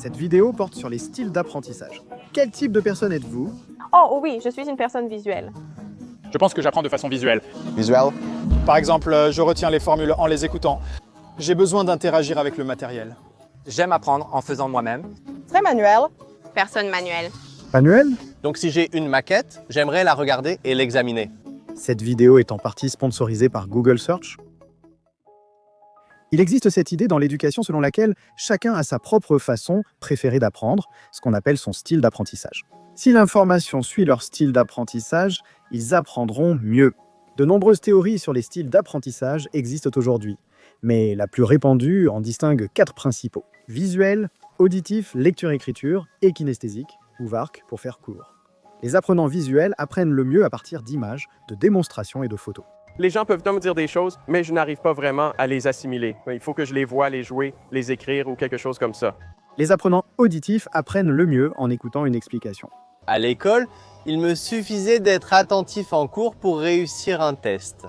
Cette vidéo porte sur les styles d'apprentissage. Quel type de personne êtes-vous? Oh oui, je suis une personne visuelle. Je pense que j'apprends de façon visuelle. Visual. Par exemple, je retiens les formules en les écoutant. J'ai besoin d'interagir avec le matériel. J'aime apprendre en faisant moi-même. Très manuel. Personne manuelle. Manuel? Donc si j'ai une maquette, j'aimerais la regarder et l'examiner. Cette vidéo est en partie sponsorisée par Google Search. Il existe cette idée dans l'éducation selon laquelle chacun a sa propre façon préférée d'apprendre, ce qu'on appelle son style d'apprentissage. Si l'information suit leur style d'apprentissage, ils apprendront mieux. De nombreuses théories sur les styles d'apprentissage existent aujourd'hui, mais la plus répandue en distingue 4 principaux: visuel, auditif, lecture-écriture et kinesthésique, ou VARC pour faire court. Les apprenants visuels apprennent le mieux à partir d'images, de démonstrations et de photos. Les gens peuvent me dire des choses, mais je n'arrive pas vraiment à les assimiler. Il faut que je les voie, les jouer, les écrire ou quelque chose comme ça. Les apprenants auditifs apprennent le mieux en écoutant une explication. À l'école, il me suffisait d'être attentif en cours pour réussir un test.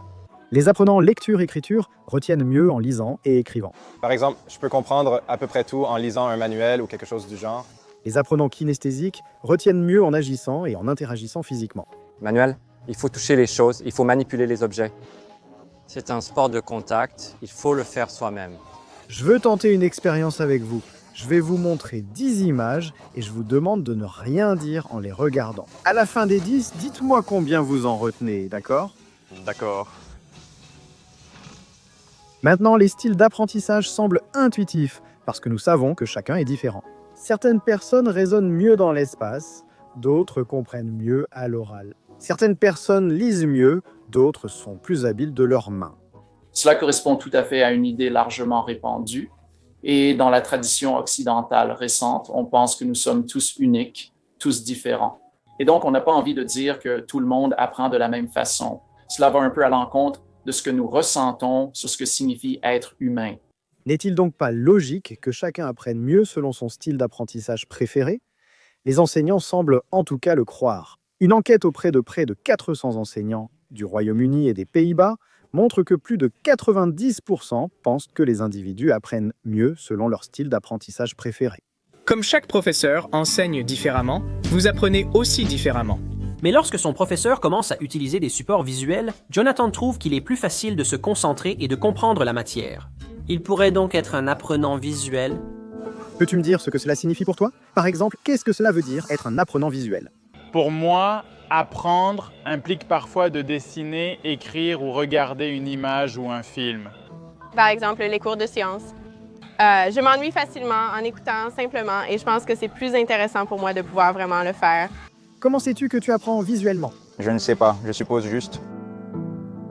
Les apprenants lecture-écriture retiennent mieux en lisant et écrivant. Par exemple, je peux comprendre à peu près tout en lisant un manuel ou quelque chose du genre. Les apprenants kinesthésiques retiennent mieux en agissant et en interagissant physiquement. Manuel, il faut toucher les choses, il faut manipuler les objets. C'est un sport de contact, il faut le faire soi-même. Je veux tenter une expérience avec vous. Je vais vous montrer 10 images et je vous demande de ne rien dire en les regardant. À la fin des 10, dites-moi combien vous en retenez, d'accord? D'accord. Maintenant, les styles d'apprentissage semblent intuitifs parce que nous savons que chacun est différent. Certaines personnes raisonnent mieux dans l'espace, d'autres comprennent mieux à l'oral. Certaines personnes lisent mieux, d'autres sont plus habiles de leurs mains. Cela correspond tout à fait à une idée largement répandue. Et dans la tradition occidentale récente, on pense que nous sommes tous uniques, tous différents. Et donc, on n'a pas envie de dire que tout le monde apprend de la même façon. Cela va un peu à l'encontre de ce que nous ressentons sur ce que signifie être humain. N'est-il donc pas logique que chacun apprenne mieux selon son style d'apprentissage préféré? Les enseignants semblent en tout cas le croire. Une enquête auprès de près de 400 enseignants du Royaume-Uni et des Pays-Bas montre que plus de 90% pensent que les individus apprennent mieux selon leur style d'apprentissage préféré. Comme chaque professeur enseigne différemment, vous apprenez aussi différemment. Mais lorsque son professeur commence à utiliser des supports visuels, Jonathan trouve qu'il est plus facile de se concentrer et de comprendre la matière. Il pourrait donc être un apprenant visuel. Peux-tu me dire ce que cela signifie pour toi? Par exemple, qu'est-ce que cela veut dire être un apprenant visuel? Pour moi, apprendre implique parfois de dessiner, écrire ou regarder une image ou un film. Par exemple, les cours de sciences. Je m'ennuie facilement en écoutant simplement et je pense que c'est plus intéressant pour moi de pouvoir vraiment le faire. Comment sais-tu que tu apprends visuellement? Je ne sais pas, je suppose juste.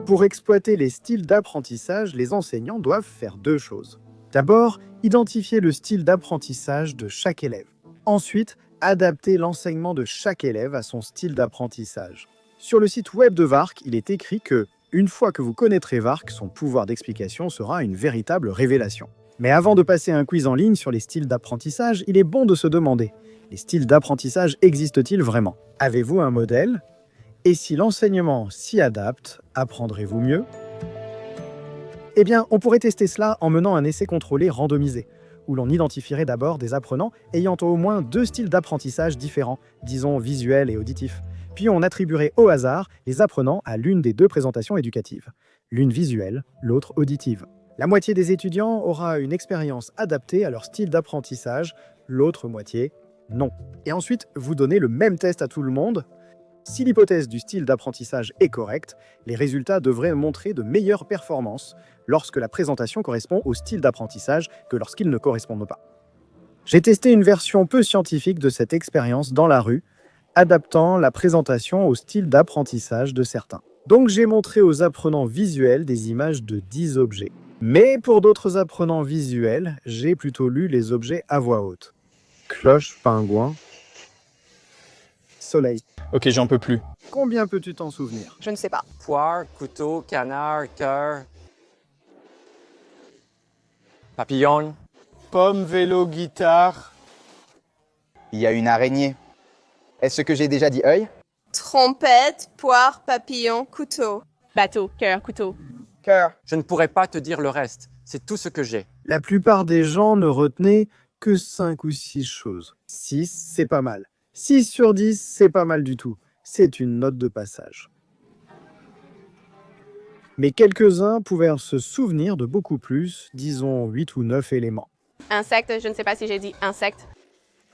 Pour exploiter les styles d'apprentissage, les enseignants doivent faire 2 choses. D'abord, identifier le style d'apprentissage de chaque élève. Ensuite, adapter l'enseignement de chaque élève à son style d'apprentissage. Sur le site web de VARC, il est écrit que, une fois que vous connaîtrez VARC, son pouvoir d'explication sera une véritable révélation. Mais avant de passer un quiz en ligne sur les styles d'apprentissage, il est bon de se demander: les styles d'apprentissage existent-ils vraiment? Avez-vous un modèle? Et si l'enseignement s'y adapte, apprendrez-vous mieux? Eh bien, on pourrait tester cela en menant un essai contrôlé randomisé, où l'on identifierait d'abord des apprenants ayant au moins 2 styles d'apprentissage différents, disons visuel et auditif. Puis on attribuerait au hasard les apprenants à l'une des 2 présentations éducatives, l'une visuelle, l'autre auditive. La moitié des étudiants aura une expérience adaptée à leur style d'apprentissage, l'autre moitié non. Et ensuite, vous donnez le même test à tout le monde. Si l'hypothèse du style d'apprentissage est correcte, les résultats devraient montrer de meilleures performances lorsque la présentation correspond au style d'apprentissage que lorsqu'ils ne correspondent pas. J'ai testé une version peu scientifique de cette expérience dans la rue, adaptant la présentation au style d'apprentissage de certains. Donc j'ai montré aux apprenants visuels des images de 10 objets. Mais pour d'autres apprenants visuels, j'ai plutôt lu les objets à voix haute. Cloche, pingouin, soleil. Ok, j'en peux plus. Combien peux-tu t'en souvenir? Je ne sais pas. Poire, couteau, canard, cœur, papillon. Pomme, vélo, guitare. Il y a une araignée. Est-ce que j'ai déjà dit œil? Trompette, poire, papillon, couteau. Bateau, cœur, couteau. Cœur. Je ne pourrais pas te dire le reste, c'est tout ce que j'ai. La plupart des gens ne retenaient que 5 ou 6 choses. 6, c'est pas mal. 6 sur 10, c'est pas mal du tout. C'est une note de passage. Mais quelques-uns pouvaient se souvenir de beaucoup plus, disons 8 ou 9 éléments. Insecte, je ne sais pas si j'ai dit insecte.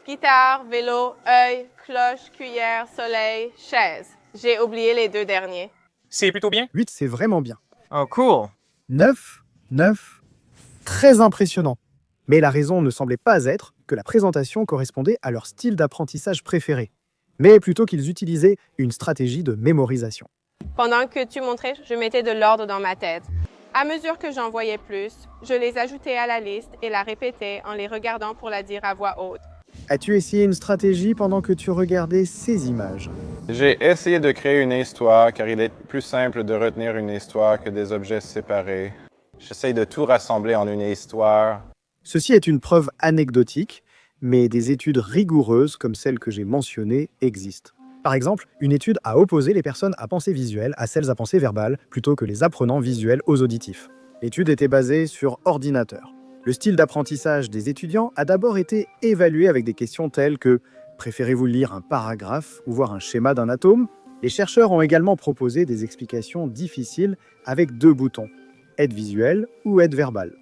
Guitare, vélo, œil, cloche, cuillère, soleil, chaise. J'ai oublié les 2 derniers. C'est plutôt bien. 8, c'est vraiment bien. Oh, cool. 9, très impressionnant. Mais la raison ne semblait pas être que la présentation correspondait à leur style d'apprentissage préféré, mais plutôt qu'ils utilisaient une stratégie de mémorisation. Pendant que tu montrais, je mettais de l'ordre dans ma tête. À mesure que j'en voyais plus, je les ajoutais à la liste et la répétais en les regardant pour la dire à voix haute. As-tu essayé une stratégie pendant que tu regardais ces images? J'ai essayé de créer une histoire car il est plus simple de retenir une histoire que des objets séparés. J'essaye de tout rassembler en une histoire. Ceci est une preuve anecdotique, mais des études rigoureuses comme celles que j'ai mentionnées existent. Par exemple, une étude a opposé les personnes à pensée visuelle à celles à pensée verbale plutôt que les apprenants visuels aux auditifs. L'étude était basée sur ordinateur. Le style d'apprentissage des étudiants a d'abord été évalué avec des questions telles que « Préférez-vous lire un paragraphe ou voir un schéma d'un atome ?» Les chercheurs ont également proposé des explications difficiles avec 2 boutons, aide visuelle ou aide verbale.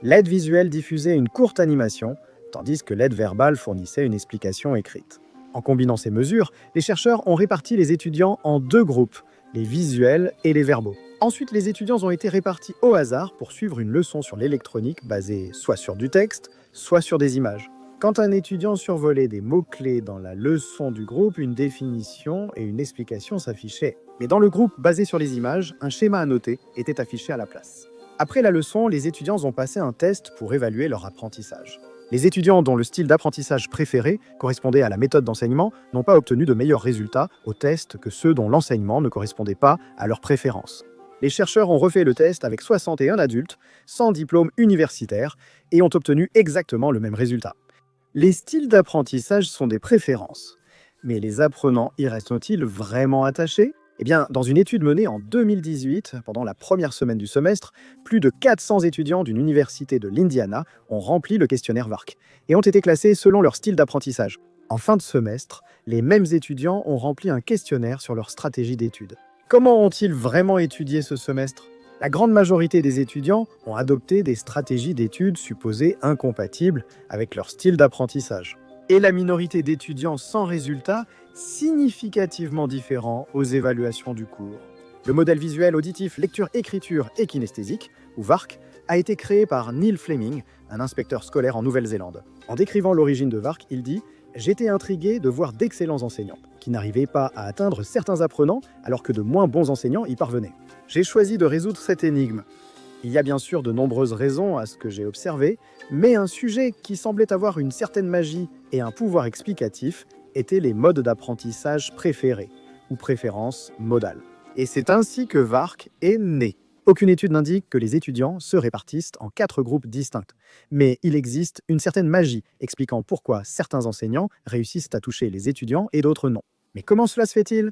L'aide visuelle diffusait une courte animation, tandis que l'aide verbale fournissait une explication écrite. En combinant ces mesures, les chercheurs ont réparti les étudiants en 2 groupes, les visuels et les verbaux. Ensuite, les étudiants ont été répartis au hasard pour suivre une leçon sur l'électronique basée soit sur du texte, soit sur des images. Quand un étudiant survolait des mots-clés dans la leçon du groupe, une définition et une explication s'affichaient. Mais dans le groupe basé sur les images, un schéma à noter était affiché à la place. Après la leçon, les étudiants ont passé un test pour évaluer leur apprentissage. Les étudiants dont le style d'apprentissage préféré correspondait à la méthode d'enseignement n'ont pas obtenu de meilleurs résultats au test que ceux dont l'enseignement ne correspondait pas à leurs préférences. Les chercheurs ont refait le test avec 61 adultes, sans diplôme universitaire, et ont obtenu exactement le même résultat. Les styles d'apprentissage sont des préférences. Mais les apprenants y restent-ils vraiment attachés ? Eh bien, dans une étude menée en 2018, pendant la première semaine du semestre, plus de 400 étudiants d'une université de l'Indiana ont rempli le questionnaire VARC et ont été classés selon leur style d'apprentissage. En fin de semestre, les mêmes étudiants ont rempli un questionnaire sur leur stratégie d'étude. Comment ont-ils vraiment étudié ce semestre ? La grande majorité des étudiants ont adopté des stratégies d'études supposées incompatibles avec leur style d'apprentissage. Et la minorité d'étudiants sans résultat significativement différents aux évaluations du cours. Le modèle visuel, auditif, lecture, écriture et kinesthésique, ou VARC, a été créé par Neil Fleming, un inspecteur scolaire en Nouvelle-Zélande. En décrivant l'origine de VARC, il dit « J'étais intrigué de voir d'excellents enseignants, qui n'arrivaient pas à atteindre certains apprenants alors que de moins bons enseignants y parvenaient. J'ai choisi de résoudre cette énigme. Il y a bien sûr de nombreuses raisons à ce que j'ai observé, mais un sujet qui semblait avoir une certaine magie et un pouvoir explicatif étaient les modes d'apprentissage préférés, ou préférences modales. Et c'est ainsi que VARC est né. Aucune étude n'indique que les étudiants se répartissent en 4 groupes distincts. Mais il existe une certaine magie expliquant pourquoi certains enseignants réussissent à toucher les étudiants et d'autres non. Mais comment cela se fait-il ?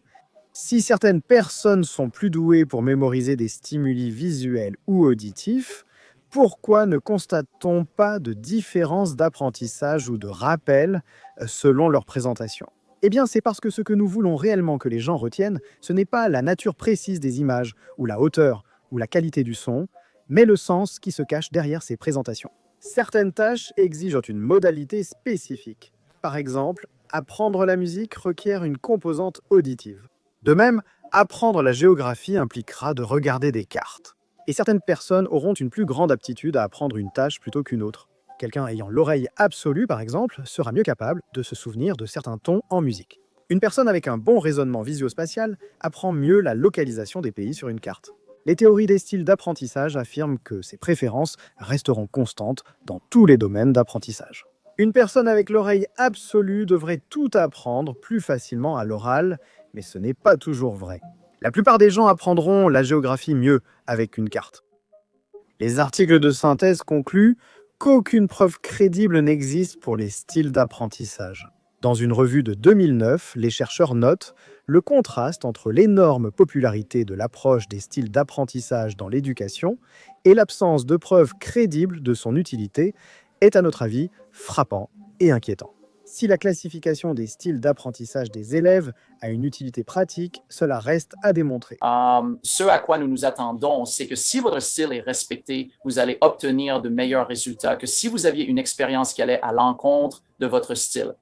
Si certaines personnes sont plus douées pour mémoriser des stimuli visuels ou auditifs, pourquoi ne constate-t-on pas de différence d'apprentissage ou de rappel selon leur présentation ? Eh bien, c'est parce que ce que nous voulons réellement que les gens retiennent, ce n'est pas la nature précise des images, ou la hauteur, ou la qualité du son, mais le sens qui se cache derrière ces présentations. Certaines tâches exigent une modalité spécifique. Par exemple, apprendre la musique requiert une composante auditive. De même, apprendre la géographie impliquera de regarder des cartes. Et certaines personnes auront une plus grande aptitude à apprendre une tâche plutôt qu'une autre. Quelqu'un ayant l'oreille absolue, par exemple, sera mieux capable de se souvenir de certains tons en musique. Une personne avec un bon raisonnement visuospatial apprend mieux la localisation des pays sur une carte. Les théories des styles d'apprentissage affirment que ces préférences resteront constantes dans tous les domaines d'apprentissage. Une personne avec l'oreille absolue devrait tout apprendre plus facilement à l'oral, mais ce n'est pas toujours vrai. La plupart des gens apprendront la géographie mieux avec une carte. Les articles de synthèse concluent qu'aucune preuve crédible n'existe pour les styles d'apprentissage. Dans une revue de 2009, les chercheurs notent le contraste entre l'énorme popularité de l'approche des styles d'apprentissage dans l'éducation et l'absence de preuves crédibles de son utilité est à notre avis frappant et inquiétant. Si la classification des styles d'apprentissage des élèves a une utilité pratique, cela reste à démontrer. Ce à quoi nous nous attendons, c'est que si votre style est respecté, vous allez obtenir de meilleurs résultats que si vous aviez une expérience qui allait à l'encontre de votre style.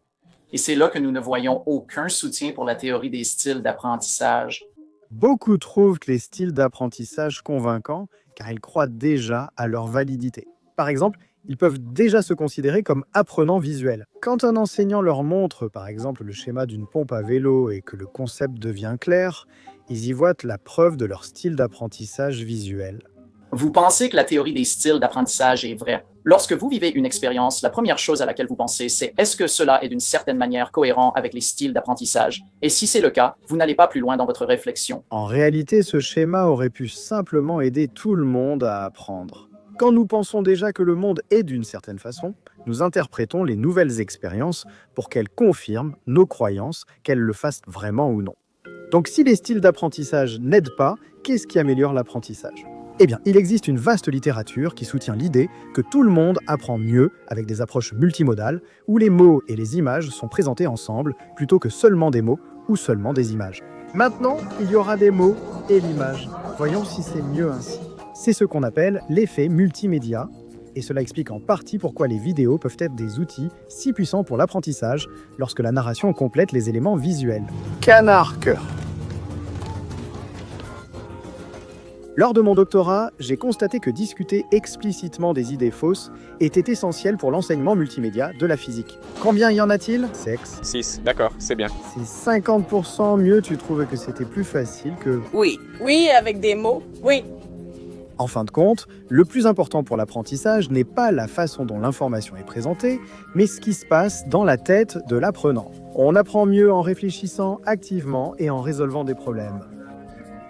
Et c'est là que nous ne voyons aucun soutien pour la théorie des styles d'apprentissage. Beaucoup trouvent les styles d'apprentissage convaincants car ils croient déjà à leur validité. Par exemple, ils peuvent déjà se considérer comme apprenants visuels. Quand un enseignant leur montre, par exemple, le schéma d'une pompe à vélo et que le concept devient clair, ils y voient la preuve de leur style d'apprentissage visuel. Vous pensez que la théorie des styles d'apprentissage est vraie. Lorsque vous vivez une expérience, la première chose à laquelle vous pensez, c'est est-ce que cela est d'une certaine manière cohérent avec les styles d'apprentissage? Et si c'est le cas, vous n'allez pas plus loin dans votre réflexion. En réalité, ce schéma aurait pu simplement aider tout le monde à apprendre. Quand nous pensons déjà que le monde est d'une certaine façon, nous interprétons les nouvelles expériences pour qu'elles confirment nos croyances, qu'elles le fassent vraiment ou non. Donc si les styles d'apprentissage n'aident pas, qu'est-ce qui améliore l'apprentissage ? Eh bien, il existe une vaste littérature qui soutient l'idée que tout le monde apprend mieux avec des approches multimodales, où les mots et les images sont présentés ensemble plutôt que seulement des mots ou seulement des images. Maintenant, il y aura des mots et l'image. Voyons si c'est mieux ainsi. C'est ce qu'on appelle l'effet multimédia, et cela explique en partie pourquoi les vidéos peuvent être des outils si puissants pour l'apprentissage lorsque la narration complète les éléments visuels. Canard cœur. Lors de mon doctorat, j'ai constaté que discuter explicitement des idées fausses était essentiel pour l'enseignement multimédia de la physique. Combien y en a-t-il ? 6, d'accord, c'est bien. C'est 50% mieux, tu trouvais que c'était plus facile que... Oui. Oui, avec des mots, oui. En fin de compte, le plus important pour l'apprentissage n'est pas la façon dont l'information est présentée, mais ce qui se passe dans la tête de l'apprenant. On apprend mieux en réfléchissant activement et en résolvant des problèmes.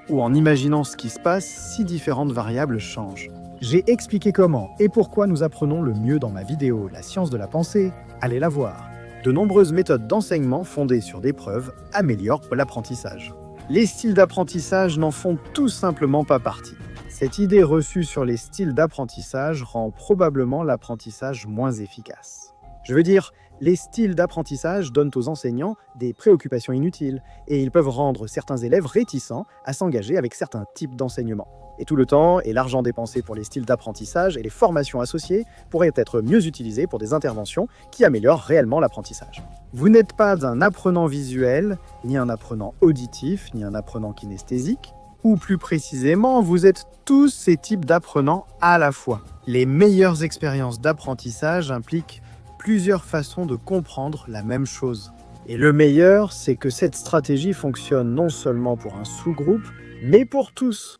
Ou en imaginant ce qui se passe si différentes variables changent. J'ai expliqué comment et pourquoi nous apprenons le mieux dans ma vidéo « La science de la pensée ». Allez la voir. De nombreuses méthodes d'enseignement fondées sur des preuves améliorent l'apprentissage. Les styles d'apprentissage n'en font tout simplement pas partie. Cette idée reçue sur les styles d'apprentissage rend probablement l'apprentissage moins efficace. Je veux dire, les styles d'apprentissage donnent aux enseignants des préoccupations inutiles et ils peuvent rendre certains élèves réticents à s'engager avec certains types d'enseignement. Et tout le temps et l'argent dépensé pour les styles d'apprentissage et les formations associées pourraient être mieux utilisés pour des interventions qui améliorent réellement l'apprentissage. Vous n'êtes pas un apprenant visuel, ni un apprenant auditif, ni un apprenant kinesthésique, ou plus précisément, vous êtes tous ces types d'apprenants à la fois. Les meilleures expériences d'apprentissage impliquent plusieurs façons de comprendre la même chose. Et le meilleur, c'est que cette stratégie fonctionne non seulement pour un sous-groupe, mais pour tous.